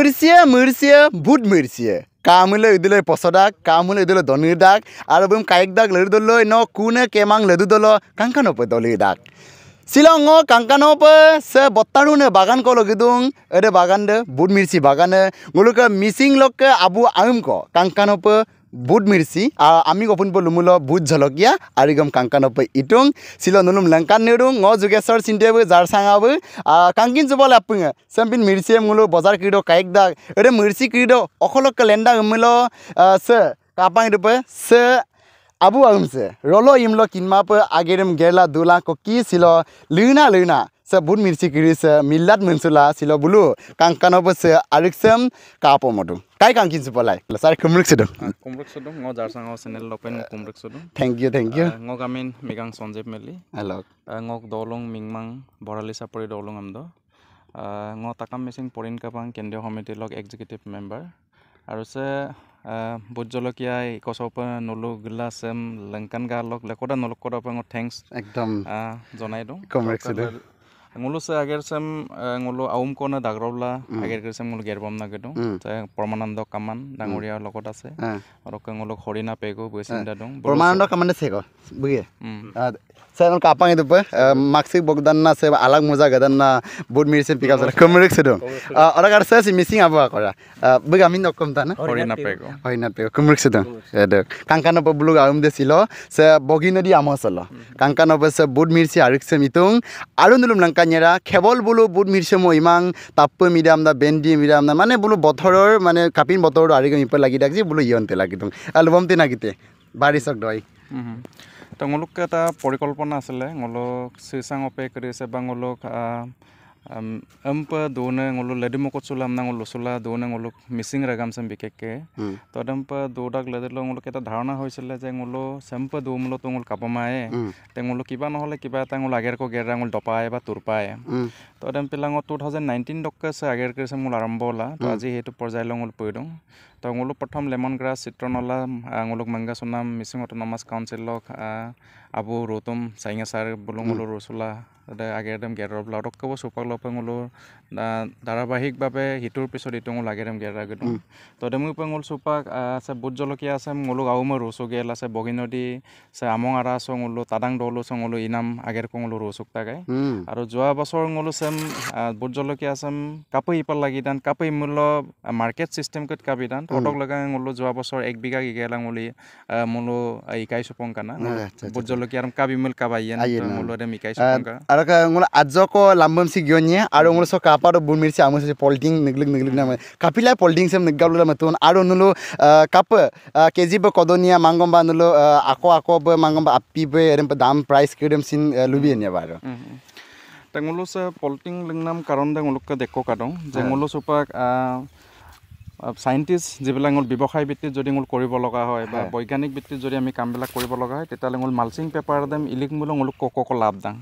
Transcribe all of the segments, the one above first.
Murcia, Bud Murcia. Kamule idule posodak, kamule idule donidak, arabum kaikdak ledolo, no kuna kemang ledolo, kankanope dolidak. Silongo kankanope, se botarune bagan kologidung, ede bagande, Bud Mirci bagane, nguluka missing loke abu amko, kankanope. Bud Mirci, ami gopun po lumulo bud jholokia, arigam kankanope itung, silo nulum langkan nirung, ngo jugesor sintebu jar sangabu, kankin jubol apunga, sempin Mirci mulo bazar kido kaikda, ede Mirci kido, okolok kalenda umulo, se kapang idupe, se abu amse, rolo imlo kinmape agerem gerla dula koki silo luna. Se Bud Mirci kiri se millat mensula silo bulu, kankanope se ariksem kapo modu. Kai kankin supalai. Sar kumruk sedong. Kumruk sedong. Ngo jar sang channel lopen kumruk sedong. Thank you. Ngo gamin megang Sonjep Meli. Hello. Ngo dolong mingmang borali sapori dolong amdo. Ngo takam mesin porin kapang kendyo komite log executive member. Aruse Bud jolokia ikosopa nulu gelasem lengkan galok lekoda nuluk koda pengo thanks. Ekdom. Jonai dong. Kumruk sedong. Ngulu se ager sem ngulu aum kona dagrobla ager kesem ngulu gerbam na gedong se Permanando kaman dangoria lokot ase aro ke ngulu horina pego besinda dong Permanando kaman seko buye se ngul kapang itu pe maksik bogdan na se alag moja gadan na Bud Mirci pick up sara kumruk sedong ora gar se missing apa kora buga min nokom ta na horina pego kumruk sedong edok kankano pe bulu aum de silo se boginodi amosalo kankano pe se Bud Mirci ariksem itung arundulum kanyera kebol bulu Bud Mirci mo imang tappe medium da bendi medium da mane bulu bothoror mane kapin bothor arigam ipa lagi dakji bulu yonte lagi tung album te nagite barisok doi to ngoluk ta porikolpona asle ngolo sisang ope kri se bangolok ampa dona ngolo ledimoko chulam na ngolo sula dona ngolo missing ragam sam bikeke to dampa dodak ledelo ngolo eta dharana hoisile je ngolo sampa domlo to ngolo kapamae te ngolo kiba নহলে কিবা এটা ngolo ager ko gerra ngolo dopae ba turpae to dam pilango 2019 dokka se ager kre sam ngolo arambo la to aji hetu porjai ngolo poidong to ngolo prothom lemon grass citronala ngolo manga sonam missing autonomous council lok abu rotum sainga sar bolongolo rosula agerdem geror blodok ko supak lopengolo darabahik babe hitur pisod itungol agerdem gerra gedung to demu pengol supak se Bud jolokia se ngolo awmo roso gela se boginodi se among ara songolo tadang dolo songolo inam ager kongolo rosuk tagai aro joa bosor ngolo sem Bud jolokia sem kapai ipal lagi dan kapai mulo market system ket kabidan otok laga ngolo joa bosor 1 biga gela ngoli mulo ikai supong kana Bud jolokia ram kabimul kabayen ngolo dem ikai supong ka araka ngula ajoko lambam si gyonya aro ngula so kaparo Bud Mirci amo se polting niglig na kapila polting sem nigabula matun aro nulu kap kg be kodonia mangomba nulu ako be mangomba appi be erem dam price kedem sin lubi nya baro tangulu se polting lingnam karon de nguluk ka dekko kadong je ngulu supak scientist যেবিলাক ngol ব্যৱসায় ভিত্তিত যদি ngol কৰিব লগা হয় বা বৈজ্ঞানিক ভিত্তিত যদি আমি কামবিলাক কৰিব লগা হয় তেতালে ngol মালচিং পেপাৰ দেম ইলিক মুলো ngol কক লাভ দাং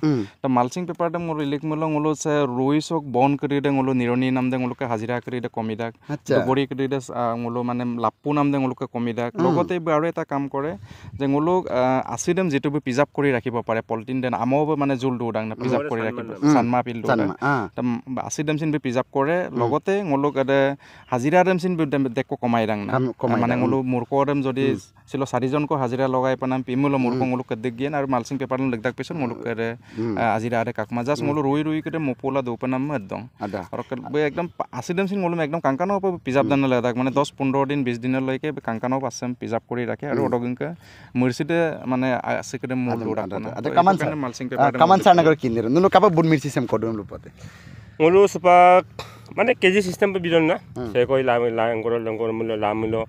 তো মালচিং পেপাৰ দেম ngol ইলিক মুলো ngol সে ৰুইসক বন কৰি দে ngol নিৰনি নাম দে ngolকে হাজিৰা কৰি দে কমিদাক তো বৰি কৰি দে ngol মানে লাপ্পু নাম দে ngolকে কমিদাক লগতে আৰু এটা কাম কৰে যে ngol আসিডম যেটো প্ৰিজাৰ্ভ কৰি ৰাখিব পাৰে পলিটিন দেন আমও মানে জুল দু দাং না প্ৰিজাৰ্ভ কৰি ৰাখিব সানমা পিল দু তো আসিডম সিন প্ৰিজাৰ্ভ কৰে লগতে ngol এডে হাজিৰা দেখো কমাই দাং না মানে ngolo murkodem jodi silo 4 jon ko hajira logai panam pimulo murko ngolo kedek gian ar malsing paper legdak peson ngolo kere hajira are kakma jas ngolo rui kede mopola do panam edong ar be ekdom asidem sin ngolo ekdom kankano pijab dan ladak mane 10 15 din 20 din loike kankano pasem pijab kori rakhe ar odoginka murside mane asikede mul dodak na kaman malsing paper kaman sarnagar kinir nulu kapa Bud Mirci sem kodum lupote ngolo sepak মানে KG system pay বিদন না সে কই langor mulo lamilo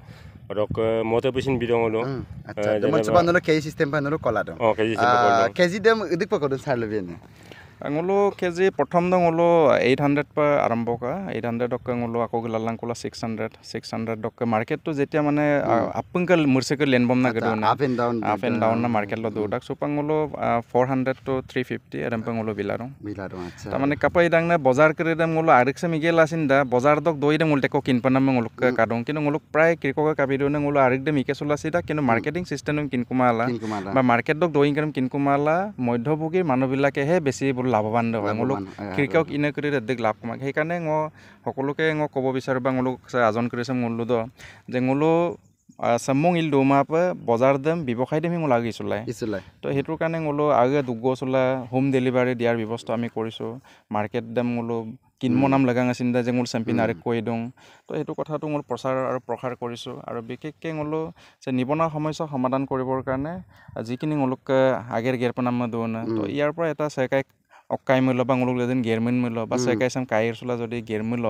rok moto pisin bidong lo acha deman coba nolo keji system pa nolo kola dong keji system kola keji dem idik pa kodon sarlo bien ngolo keji prothom dong ngolo 800 pa arambo ka 800 ok ngolo ako gilalang kola 600 dok market to jetia mane apungkal murseke lenbom na gedo na up and down na market lo dodak supang ngolo 400 to 350 arampa ngolo bilarong acha ta mane kapai dang na bazar kre dam ngolo arikse migel asin da bazar dok doi dem ngolteko kinpanam ngolo kadong kino ngolo pray kirko ka kabido na ngolo arik dem ike sola sida kino marketing system kin kumala ba market dok doi karam kin kumala moidhobugir manobilake he besi লাভৱান হয় মোলোক কৃষক ইনে কৰি দেখ লাভ কমাক সেইকাৰণে সকলোকে ক'ব বিচাৰোঁ বা মোলোক আজন কৰিছে মূল্য যে মোলো সামং ইল দোমাপ বজাৰ দাম ব্যৱসায় দাম মোলো আগে চলাই তো সেইটোৰ কাৰণে মোলো আগে দুগ্গ চলা হোম ডেলিভাৰী দিয়াৰ ব্যৱস্থা আমি কৰিছোঁ মাৰ্কেট দাম মোলো কিনম নাম লগা চিন্তা যে মোৰ চেম্পিয়ন আৰেক কৈ দিওঁ তো সেইটো কথাটো মোৰ প্ৰচাৰ আৰু প্ৰসাৰ কৰিছোঁ আৰু বিশেষকৈ মোলো যে নিবনুৱা সমস্যা সমাধান কৰিবৰ কাৰণে যিখিনি মোলোক আগেৰ গেৰপনাম দোন তো ইয়াৰ পৰা এটা চৰকাৰে অকাই মূল্য বা মোলোক যেন গেৰমিন মূল্য বা চৰকাৰী চাম কাইৰ চলা যদি গেৰমূল্য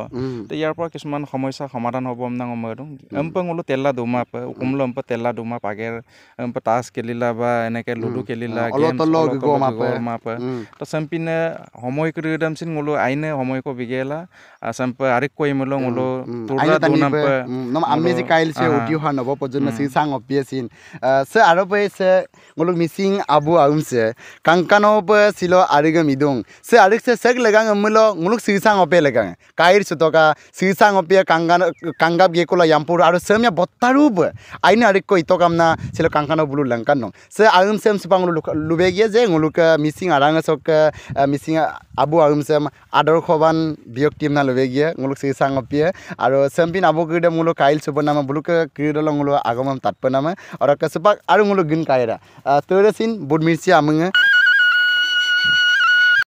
তো ইয়াৰ পৰা কিছুমান সমস্যা সমাধান হ'ব নাং সময়তো মোলো তেলা দুমাপ উকুমলো তেলা দুমাপ আগেৰ তাচ খেলিলা বা এনেকৈ লুডু খেলিলা মাপ তো চেম্পিয়নে সময় কৰি দামচিন মোলো আইনে সময়কো বিগেলা চেম্প আৰেক কৈ মোলো মোলো আমি যে কাইল সে উঠি অহা নৱপ্ৰজন্ম চিচাং অপিয়েচিন সে আৰু সে মোলোক মিচিং আবু আউমছে কাংকানব ছিল আৰিগম ইদুং se arik se sek legang mulo nguluk sisang ope legang kair sutoka sisang ope kangap ge kola yampur aru semya bottarub aine arik ko itokamna silo kangkano bulu langkan no se agum sem supang lubege je nguluk missing arang sok missing abu agum sem ador khoban biok team na lubege nguluk sisang ope aru sempin abu gide mulo kail subanama buluk kridolo ngulo agomam tatpanama aru kasupak aru nguluk gin kaira toresin budmirsi amunga